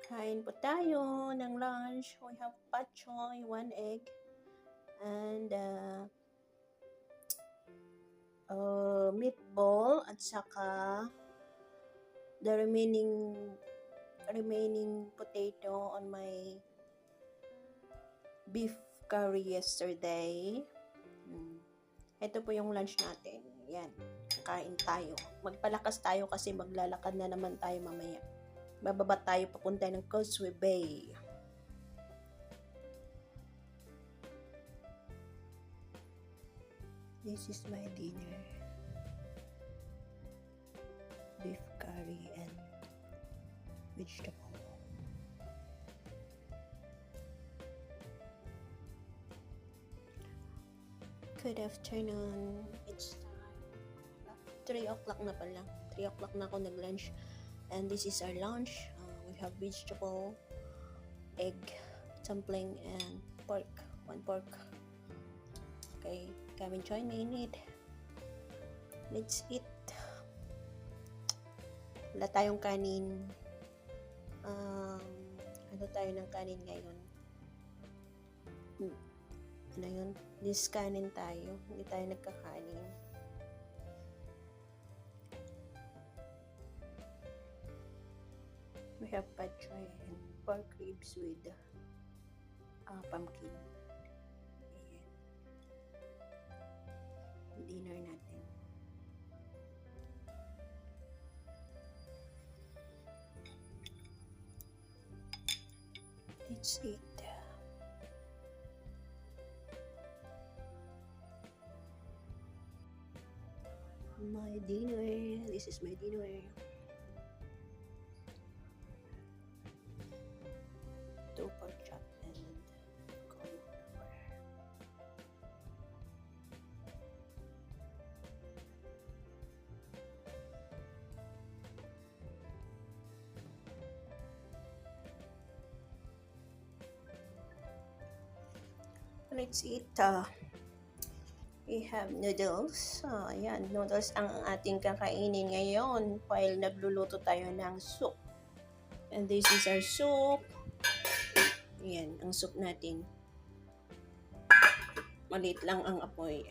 Kain po tayo ng lunch. We have pak choy, 1 egg, and meatball, at saka the remaining potato on my beef curry yesterday. Ito po yung lunch natin. Yan, kain tayo. Magpalakas tayo kasi maglalakad na naman tayo mamaya. Bababa tayo papunta ng Causeway Bay. This is my dinner. Beef curry and vegetable. Good afternoon. It's 3 o'clock na pala. 3 o'clock na ako nag-lunch. And this is our lunch. We have vegetable, egg, dumpling, and pork. 1 pork. Okay, come and join me in it. Let's eat. Wala tayong kanin. Ano tayo ng kanin ngayon? Ano yun? This kanin tayo. Hindi tayo nagkakanin. We have pak choy and pork ribs with pumpkin. Ayan. Dinner natin. Let's eat. My dinner. This is my dinner. 2 pork chop and cauliflower. Let's eat. We have noodles. Ayan, noodles ang ating kakainin ngayon while nagluluto tayo ng soup. And this is our soup. Ayan, ang soup natin. Maliit lang ang apoy.